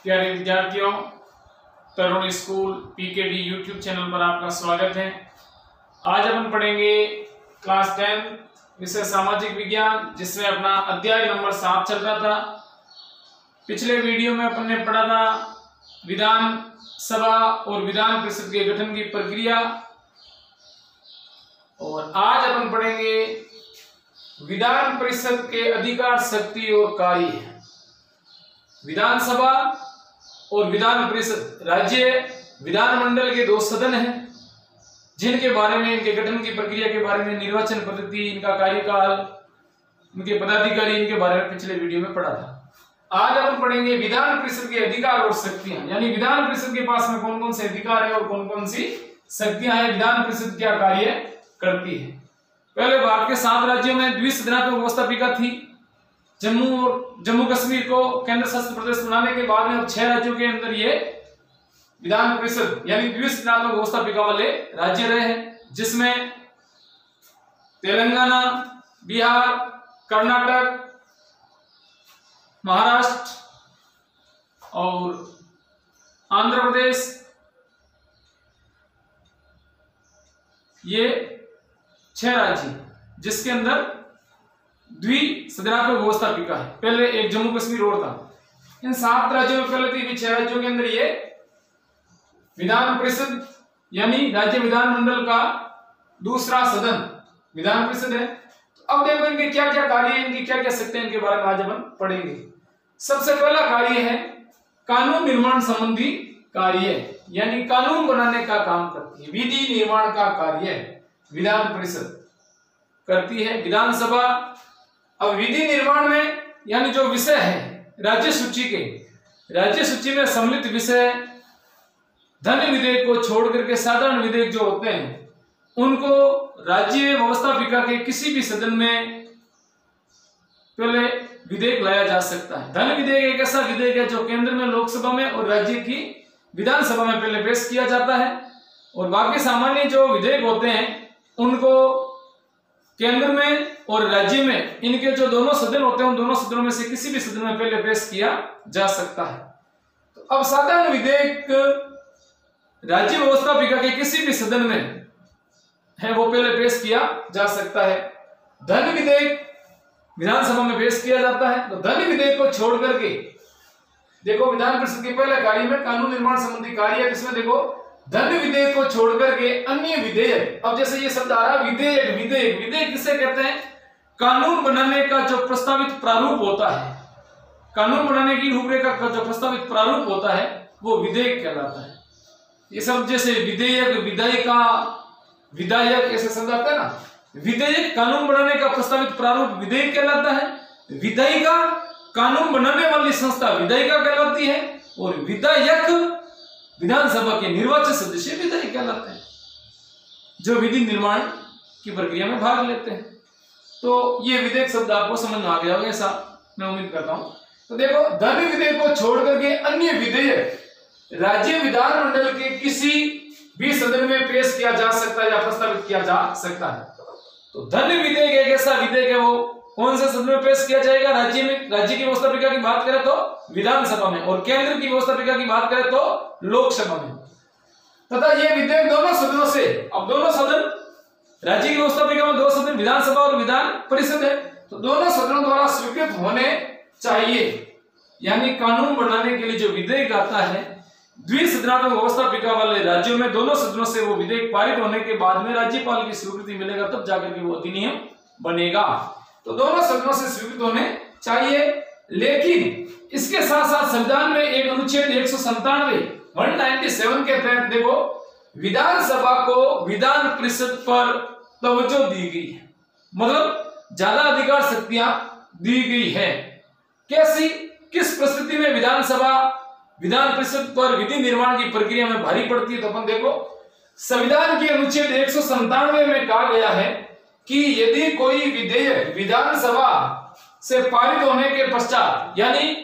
प्यारे विद्यार्थियों, तरुण school PKD YouTube channel पर आपका स्वागत है। आज अपन पढ़ेंगे क्लास 10 विषय सामाजिक विज्ञान, जिसमें अपना अध्याय नंबर 7 चल रहा था। पिछले वीडियो में अपन ने पढ़ा था विधान सभा और विधान परिषद के गठन की प्रक्रिया, और आज अपन पढ़ेंगे विधान परिषद के अधिकार, शक्ति और कार्य। विधानसभा और विधान परिषद राज्य विधानमंडल के दो सदन हैं, जिनके बारे में, इनके गठन की प्रक्रिया के बारे में, निर्वाचन पद्धति, इनका कार्यकाल, इनके पदाधिकारी, इनके बारे में पिछले वीडियो में पढ़ा था। आज हम पढ़ेंगे विधान परिषद के अधिकार और शक्तियां, यानी विधान परिषद के पास में कौन कौन से अधिकार है और कौन कौन सी शक्तियां हैं, विधान परिषद क्या कार्य करती है। पहले भारत के 7 राज्यों में द्विसदनात्मक व्यवस्थापिका थी। जम्मू कश्मीर को केंद्र शासित प्रदेश बनाने के बाद में अब 6 राज्यों के अंदर ये विधान परिषद यानी द्विसदनात्मक व्यवस्थापिका वाले राज्य रहे हैं, जिसमें तेलंगाना, बिहार, कर्नाटक, महाराष्ट्र और आंध्र प्रदेश, ये 6 राज्य जिसके अंदर द्विसदनात्मक व्यवस्थापिका है। पहले एक जम्मू कश्मीर और था। इन 7 राज्यों में पहले थी, 6 राज्यों के अंदर ये विधान परिषद यानी राज्य विधानमंडल का दूसरा सदन विधान परिषद है। तो अब देखो इनके क्या क्या कार्य हैं, इनकी क्या क्या शक्तियां, इनके बारे में आज अपन पढ़ेंगे। सबसे पहला कार्य है कानून निर्माण संबंधी कार्य, यानी कानून बनाने का काम करती है। विधि निर्माण का कार्य विधान परिषद करती है। विधानसभा अब विधि निर्माण में, यानी जो विषय है राज्य सूची में सम्मिलित विषय, धन विधेयक को छोड़ करके साधारण विधेयक जो होते हैं, उनको राज्य व्यवस्थापिका के किसी भी सदन में पहले विधेयक लाया जा सकता है। धन विधेयक एक ऐसा विधेयक है जो केंद्र में लोकसभा में और राज्य की विधानसभा में पहले पेश किया जाता है, और बाकी सामान्य जो विधेयक होते हैं उनको केंद्र में और राज्य में, इनके जो दोनों सदन होते हैं, उन दोनों सदनों में से किसी भी सदन में पहले पेश किया जा सकता है। तो अब साधारण विधेयक राज्य व्यवस्थापिका के किसी भी सदन में है, वो पहले पेश किया जा सकता है। धन विधेयक विधानसभा में पेश किया जाता है। तो धन विधेयक को छोड़ करके देखो विधान परिषद के पहले कार्य में कानून निर्माण संबंधी कार्य, इसमें देखो धन विधेयक को छोड़ करके अन्य विधेयक। अब जैसे ये शब्द आ रहा है विधेयक किसे कहते हैं? कानून बनाने का जो प्रस्तावित प्रारूप होता है, कानून बनाने की रूपरेखा का जो प्रस्तावित प्रारूप होता है, वो विधेयक कहलाता है। ये सब जैसे विधेयक, विधायिका, विधायक ऐसे शब्द आते हैं ना। विधेयक कानून बनाने का प्रस्तावित प्रारूप विधेयक कहलाता है। विधायिका कानून बनाने वाली संस्था विधायिका कहलाती है, और विधायक विधानसभा के निर्वाचित सदस्य विधायक कहलाते हैं, जो विधि निर्माण की प्रक्रिया में भाग लेते हैं। तो ये विधेयक शब्द आपको समझ में आ गया होगा, ऐसा मैं उम्मीद करता हूं। तो देखो धन विधेयक को छोड़ करके अन्य विधेयक राज्य विधानमंडल के किसी भी सदन में पेश किया जा सकता है या प्रस्तावित किया जा सकता है। तो धन विधेयक एक ऐसा विधेयक है, वो कौन से सदन में पेश किया जाएगा? राज्य में। राज्य की व्यवस्थापिका की बात करें तो विधानसभा में, और केंद्र की व्यवस्थापिका की बात करें तो लोकसभा में। तथा ये विधेयक दोनों सदनों से, अब दोनों सदन राज्य की व्यवस्थापिका में 2 सदन विधानसभा और विधान परिषद है, तो दोनों सदनों द्वारा स्वीकृत होने चाहिए। यानी कानून बनाने के लिए जो विधेयक आता है द्विसदनात्मक व्यवस्थापिका वाले राज्यों में, दोनों सदनों से वो विधेयक पारित होने के बाद में राज्यपाल की स्वीकृति मिलेगा, तब जाकर के वो अधिनियम बनेगा। तो दोनों सदनों से स्वीकृत होने चाहिए। लेकिन इसके साथ साथ संविधान में एक अनुच्छेद 197 के तहत देखो विधानसभा को विधान परिषद पर तवज्जो दी गई है, मतलब ज्यादा अधिकार शक्तियां दी गई है। कैसी, किस परिस्थिति में विधानसभा विधान परिषद पर विधि निर्माण की प्रक्रिया में भारी पड़ती है? तो अपन देखो संविधान के अनुच्छेद 197 में कहा गया है कि यदि कोई विधेयक विधानसभा से पारित होने के पश्चात, यानी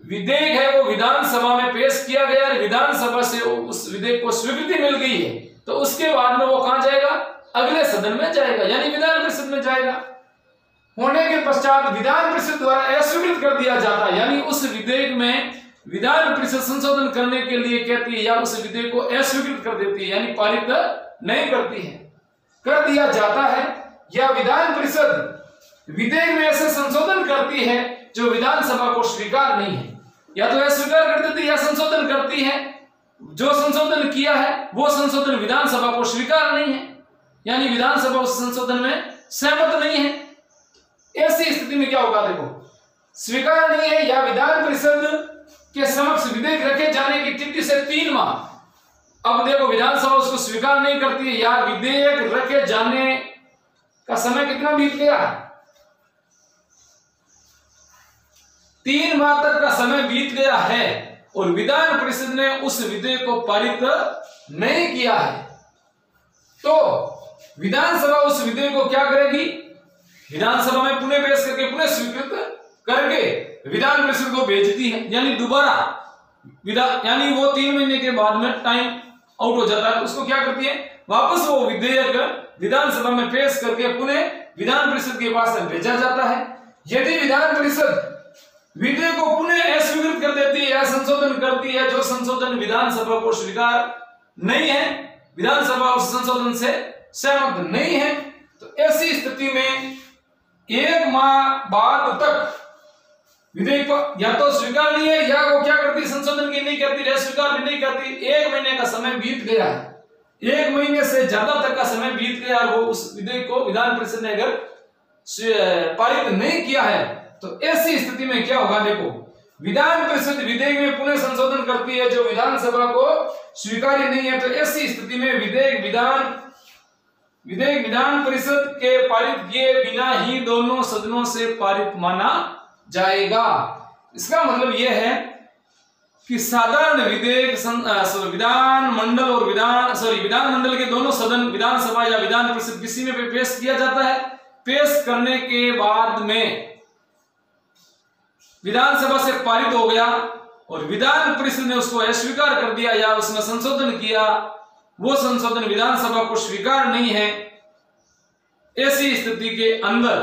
विधेयक है वो विधानसभा में पेश किया गया, विधानसभा से उस विधेयक को स्वीकृति मिल गई है, तो उसके बाद में वो कहां जाएगा? अगले सदन में जाएगा, यानी विधान परिषद में जाएगा। होने के पश्चात विधान परिषद द्वारा अस्वीकृत कर दिया जाता है, यानी उस विधेयक में विधान परिषद संशोधन करने के लिए कहती है या उस विधेयक को अस्वीकृत कर देती है, यानी पारित नहीं करती है, कर दिया जाता है, या विधान परिषद विधेयक में ऐसे संशोधन करती है जो विधानसभा को स्वीकार नहीं है, या तो अस्वीकार कर देती है या संशोधन करती है, जो संशोधन किया है वो संशोधन विधानसभा को स्वीकार नहीं है, यानी विधानसभा उस संशोधन में सहमत नहीं है। ऐसी स्थिति में क्या होगा, देखो स्वीकार नहीं है या विधान परिषद के समक्ष विधेयक रखे जाने की तिथि से 3 माह, अब देखो विधानसभा उसको स्वीकार नहीं करती है या विधेयक रखे जाने का समय कितना बीत गया है, 3 माह तक का समय बीत गया है और विधान परिषद ने उस विधेयक को पारित नहीं किया है, तो विधानसभा उस विधेयक को क्या करेगी, विधानसभा में पुनः पेश करके पुनः स्वीकृत करके विधान परिषद को भेजती है, यानी दोबारा यानी वो 3 महीने के बाद में टाइम आउट हो जाता है, तो उसको क्या करती है, वापस वो विधेयक विधानसभा में पेश करके पुनः विधान परिषद के पास भेजा जाता है। यदि विधान परिषद विधेयक को पुनः अस्वीकृत कर देती है या संशोधन करती है जो संशोधन विधानसभा को स्वीकार नहीं है, विधानसभा उस संशोधन से सहमत नहीं है, तो ऐसी स्थिति में 1 माह बाद तक विधेयक को या तो स्वीकार नहीं है या वो क्या करती, संशोधन की नहीं करती, स्वीकार भी नहीं करती, 1 महीने का समय बीत गया है, 1 महीने से ज्यादा तक का समय बीत गया और वो उस विधेयक को विधान परिषद ने अगर पारित नहीं किया है, तो ऐसी स्थिति में क्या होगा, देखो विधान परिषद विधेयक में पुनः संशोधन करती है जो विधानसभा को स्वीकार्य नहीं है, तो ऐसी स्थिति में विधेयक विधान परिषद के पारित किए बिना ही दोनों सदनों से पारित माना जाएगा। इसका मतलब यह है कि साधारण विधेयक विधानमंडल और विधानमंडल के दोनों सदन, विधानसभा या विधान परिषद किसी में पेश किया जाता है, पेश करने के बाद में विधानसभा से पारित हो गया और विधान परिषद ने उसको अस्वीकार कर दिया या उसमें संशोधन किया, वो संशोधन विधानसभा को स्वीकार नहीं है, ऐसी स्थिति के अंदर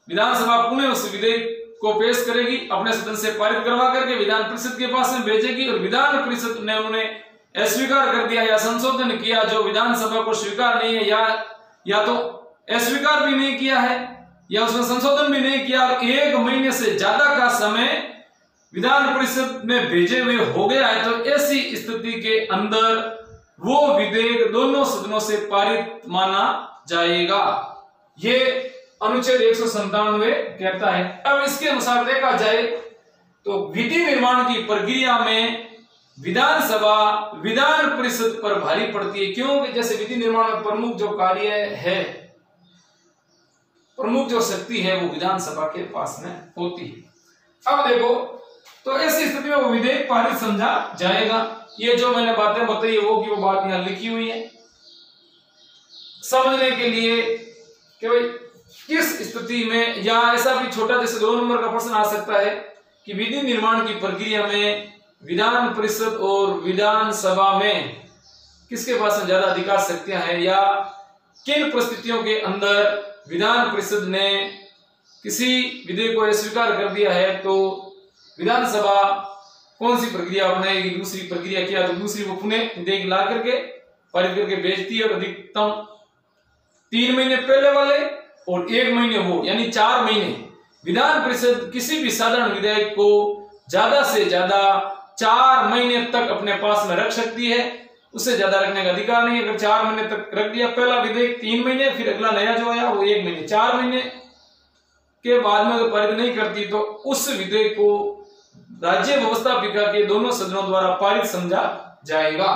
विधानसभा पुनः उस विधेयक को पेश करेगी, अपने सदन से पारित करवा करके विधान परिषद के पास में भेजेगी और विधान परिषद ने उन्हें अस्वीकार कर दिया या संशोधन किया जो विधानसभा को स्वीकार नहीं है, या तो अस्वीकार भी नहीं किया है या उसमें संशोधन भी नहीं किया, 1 महीने से ज्यादा का समय विधान परिषद में भेजे हुए हो गया है, तो ऐसी स्थिति के अंदर वो विधेयक दोनों सदनों से पारित माना जाएगा। ये अनुच्छेद 197 कहता है। अब इसके अनुसार देखा जाए तो विधि निर्माण की प्रक्रिया में विधानसभा विधान परिषद पर भारी पड़ती है, क्योंकि जैसे विधि निर्माण में प्रमुख जो कार्य है, प्रमुख जो शक्ति है वो विधानसभा के पास में होती है। अब देखो तो ऐसी स्थिति में वो विधेयक पारित समझा जाएगा। ये जो मैंने बातें बताई वो की वो बात यहाँ लिखी हुई है समझने के लिए कि भाई किस स्थिति में, या ऐसा भी छोटा जैसे 2 नंबर का प्रश्न आ सकता है कि विधि निर्माण की प्रक्रिया में विधान परिषद और विधानसभा में किसके पास में ज्यादा अधिकार शक्तियां हैं, या किन परिस्थितियों के अंदर विधान परिषद ने किसी विधेयक को अस्वीकार कर दिया है तो विधानसभा कौन सी प्रक्रिया अपनाएगी, दूसरी प्रक्रिया क्या, तो दूसरी वो पुनः विधेयक ला करके पारित करके भेजती है और अधिकतम 3 महीने पहले वाले और 1 महीने वो, यानी 4 महीने विधान परिषद किसी भी साधारण विधेयक को ज्यादा से ज्यादा 4 महीने तक अपने पास में रख सकती है, उससे ज्यादा रखने का अधिकार नहीं है। अगर 4 महीने तक रख दिया पहला विधेयक 3 महीने, फिर अगला नया जो आया वो 1 महीने, 4 महीने के बाद में अगर पारित नहीं करती तो उस विधेयक को राज्य व्यवस्थापिका के दोनों सदनों द्वारा पारित समझा जाएगा।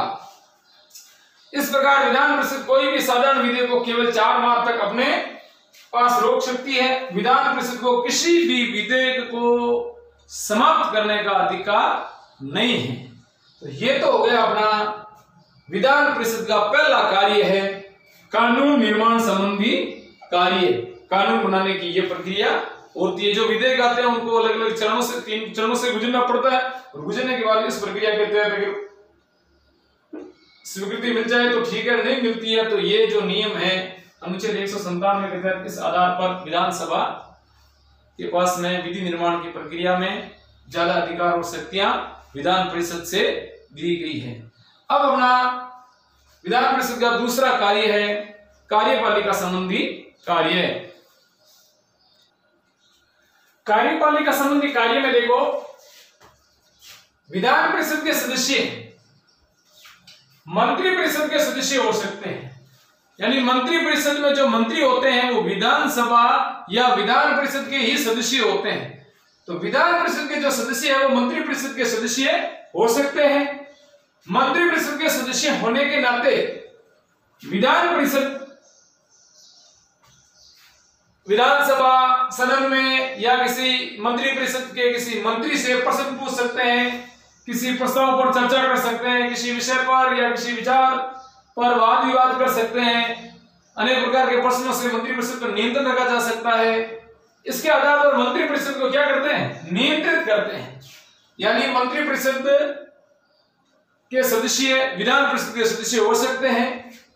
इस प्रकार विधान परिषद कोई भी साधारण विधेयक को केवल 4 माह तक अपने पास रोक सकती है। विधान परिषद को किसी भी विधेयक को समाप्त करने का अधिकार नहीं है। तो ये तो हो गया अपना विधान परिषद का पहला कार्य है कानून निर्माण संबंधी कार्य। कानून बनाने की ये प्रक्रिया होती है। जो विधेयक आते हैं उनको अलग अलग चरणों से 3 चरणों से गुजरना पड़ता है और गुजरने के बाद इस प्रक्रिया के तहत अगर स्वीकृति मिल जाए तो ठीक है, नहीं मिलती है तो ये जो नियम है अनुच्छेद 197 के तहत इस आधार पर विधानसभा के पास में विधि निर्माण की प्रक्रिया में ज्यादा अधिकार और शक्तियां विधान परिषद से दी गई है। अब अपना विधान परिषद का दूसरा कार्य है कार्यपालिका संबंधी कार्य। कार्यपालिका संबंधी कार्य में देखो, विधान परिषद के सदस्य मंत्री परिषद के सदस्य हो सकते हैं, यानी मंत्री परिषद में जो मंत्री होते हैं वो विधानसभा या विधान परिषद के ही सदस्य होते हैं। तो विधान परिषद के जो सदस्य है वो मंत्री परिषद के सदस्य हो सकते हैं। मंत्री परिषद के सदस्य होने के नाते विधान परिषद विधानसभा सदन में या किसी मंत्री परिषद के किसी मंत्री से प्रश्न पूछ सकते हैं, किसी प्रस्ताव पर चर्चा कर सकते हैं, किसी विषय पर या किसी विचार पर वाद विवाद कर सकते हैं। अनेक प्रकार के प्रश्नों से मंत्री परिषद पर नियंत्रण रखा जा सकता है। इसके आधार पर मंत्री परिषद को क्या करते हैं, नियंत्रित करते हैं। यानी मंत्री परिषद के सदस्य विधान परिषद के सदस्य हो सकते हैं।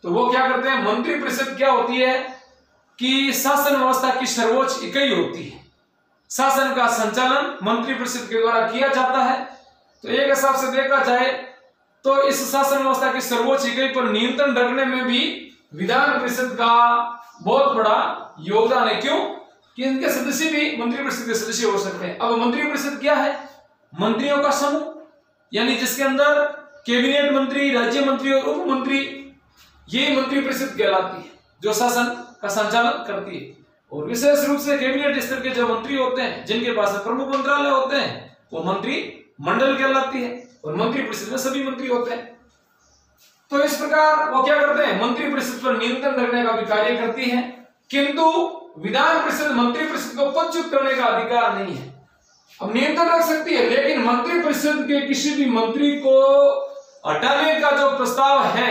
तो वो क्या करते हैं, मंत्री परिषद क्या होती है कि शासन व्यवस्था की सर्वोच्च इकाई होती है। शासन का संचालन मंत्री परिषद के द्वारा किया जाता है। तो एक हिसाब से देखा जाए तो इस शासन व्यवस्था की सर्वोच्च इकाई पर नियंत्रण रखने में भी विधान परिषद का बहुत बड़ा योगदान है। क्यों कि इनके सदस्य भी मंत्री परिषद के सदस्य हो सकते हैं। अब मंत्री परिषद क्या है, मंत्रियों का समूह, यानी जिसके अंदर कैबिनेट मंत्री, राज्य मंत्री और उप मंत्री, ये मंत्री परिषद कहलाती है, जो शासन का संचालन करती है। और विशेष रूप से कैबिनेट स्तर के जो मंत्री होते हैं, जिनके पास प्रमुख मंत्रालय होते हैं, वो मंत्री मंडल कहलाती है। और मंत्री परिषद में सभी मंत्री होते हैं। तो इस प्रकार वो क्या करते हैं, मंत्री परिषद पर नियंत्रण रखने का भी कार्य करती है। किंतु विधान परिषद मंत्री परिषद को पदच्युत करने का अधिकार नहीं है। अब नियंत्रण रख सकती है, लेकिन मंत्री परिषद के किसी भी मंत्री को हटाने का जो प्रस्ताव है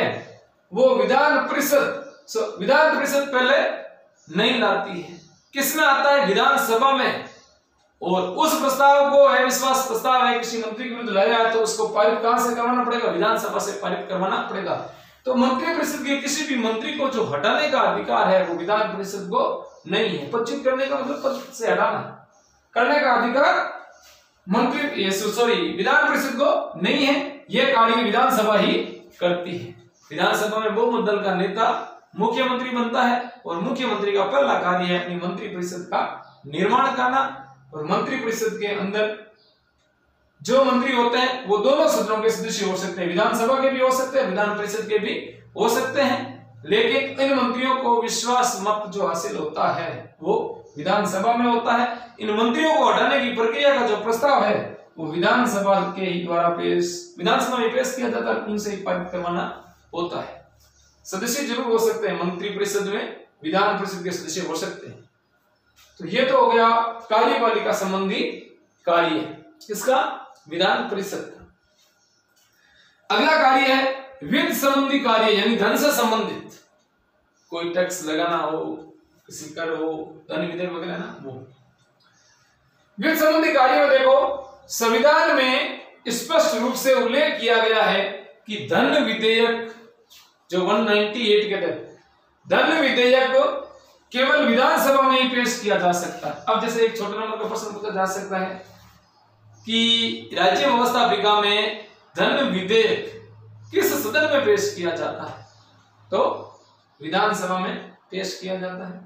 वो विधान परिषद पहले नहीं लाती है। किसमें आता है, विधानसभा में। और उस प्रस्ताव को अविश्वास प्रस्ताव है किसी मंत्री के विरुद्ध लाया है तो उसको पारित कहां से करवाना पड़ेगा, विधानसभा से पारित करवाना पड़ेगा। तो मंत्री परिषद के किसी भी मंत्री को जो हटाने का अधिकार है वो विधान परिषद को नहीं है। पदच्युत करने का मतलब पद से हटाना, करने का अधिकार विधान परिषद को नहीं है। यह कार्य विधानसभा ही करती है। विधानसभा में बहुमत दल का नेता मुख्यमंत्री बनता है और मुख्यमंत्री का पहला कार्य है अपनी मंत्री परिषद का निर्माण करना। और मंत्री परिषद के अंदर जो मंत्री होते हैं वो दोनों सदनों के सदस्य हो सकते हैं, विधानसभा के भी हो सकते हैं, विधान परिषद के भी हो सकते हैं। लेकिन इन मंत्रियों को विश्वास मत जो हासिल होता है वो विधानसभा में होता है। इन मंत्रियों को हटाने की प्रक्रिया का जो प्रस्ताव है वो विधानसभा के ही द्वारा विधानसभा में पेश किया जाता है, उनसे ही पारित करवाना होता है। सदस्य जरूर हो सकते हैं, मंत्री परिषद में विधान परिषद के सदस्य हो सकते हैं। तो ये तो हो गया कार्यपालिका संबंधी कार्य, किसका, विधान परिषद का। अगला कार्य है वित्त संबंधी कार्य, यानी धन से संबंधित। कोई टैक्स लगाना हो, किसी कर हो, धन विधेयक वगैरह ना, वो वित्त संबंधी कार्य में देखो संविधान में स्पष्ट रूप से उल्लेख किया गया है कि धन विधेयक जो 198 के तहत धन विधेयक केवल विधानसभा में ही पेश किया जा सकता है। अब जैसे एक छोटे नंबर का प्रश्न पूछा जा सकता है कि राज्य व्यवस्थापिका में धन विधेयक किस सदन में पेश किया जाता है, तो विधानसभा में पेश किया जाता है,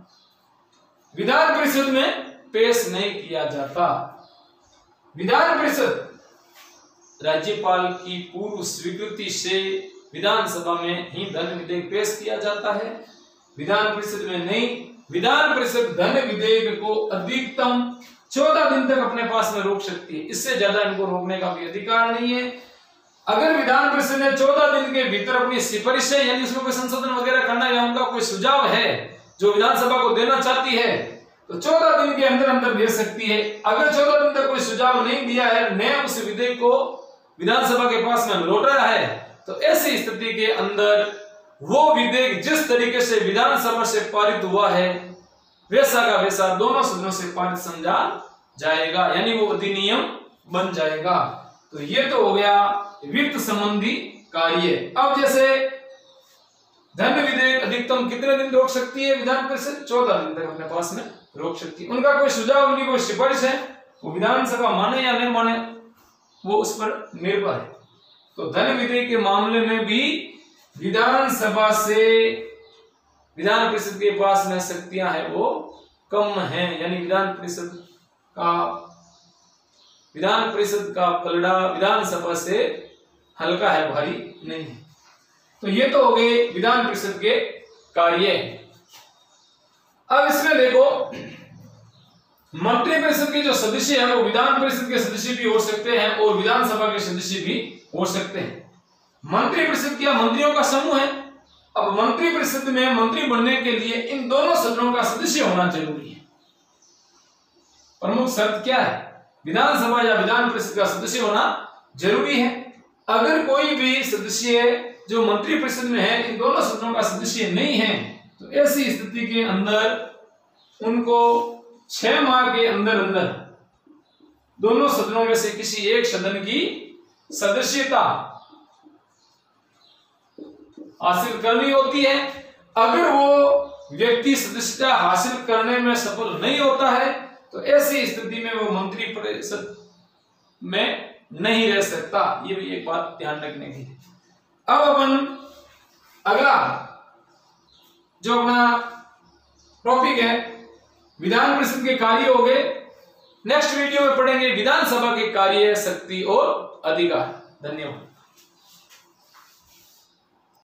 विधान परिषद में पेश नहीं किया जाता। विधान परिषद राज्यपाल की पूर्व स्वीकृति से विधानसभा में ही धन विधेयक पेश किया जाता है, विधान परिषद में नहीं। विधान परिषद धन विधेयक को अधिकतम 14 दिन तक अपने पास में रोक सकती है, इससे ज्यादा इनको रोकने का भी अधिकार नहीं है। अगर विधान परिषद ने 14 दिन के भीतर अपनी सिफारिशें यानी उसमें कोई संशोधन वगैरह करना या उनका कोई सुझाव है जो विधानसभा को देना चाहती है तो 14 दिन के अंदर अंदर दे सकती है। अगर 14 दिन तक कोई सुझाव नहीं दिया है, न उस विधेयक को विधानसभा के पास में लौटाया है, तो ऐसी स्थिति के अंदर वो विधेयक जिस तरीके से विधानसभा से पारित हुआ है वैसा का वैसा दोनों सदनों से पारित समझा जाएगा, यानी वो अधिनियम बन जाएगा। तो ये तो हो गया वित्त संबंधी कार्य। अब जैसे धन विधेयक अधिकतम कितने दिन रोक सकती है विधान परिषद, 14 दिन तक अपने पास में रोक सकती है। उनका कोई सुझाव, उनकी कोई सिफारिश है, वो विधानसभा माने या नहीं माने वो उस पर निर्भर है। तो धन विधेयक के मामले में भी विधानसभा से विधान परिषद के पास में शक्तियां है वो कम हैं, यानी विधान परिषद का पलड़ा विधानसभा से हल्का है, भारी नहीं है। तो ये तो हो गए विधान परिषद के कार्य। अब इसमें देखो मंत्री परिषद के जो सदस्य हैं वो विधान परिषद के सदस्य भी हो सकते हैं और विधानसभा के सदस्य भी हो सकते हैं। मंत्री परिषद क्या मंत्रियों का समूह है। अब मंत्री परिषद में मंत्री बनने के लिए इन दोनों सदनों का सदस्य होना जरूरी है। प्रमुख शर्त क्या है, विधानसभा या विधान परिषद का सदस्य होना जरूरी है। अगर कोई भी सदस्य जो मंत्री परिषद में है इन दोनों सदनों का सदस्य नहीं है तो ऐसी स्थिति के अंदर उनको 6 माह के अंदर अंदर दोनों सदनों में से किसी एक सदन की सदस्यता हासिल करनी होती है। अगर वो व्यक्ति सदस्यता हासिल करने में सफल नहीं होता है तो ऐसी स्थिति में वो मंत्री परिषद में नहीं रह सकता। ये भी एक बात ध्यान रखने की। अब अपन अगला जो अपना टॉपिक है विधान परिषद के कार्य हो गए। नेक्स्ट वीडियो में पढ़ेंगे विधानसभा के कार्य, शक्ति और अधिकार। धन्यवाद।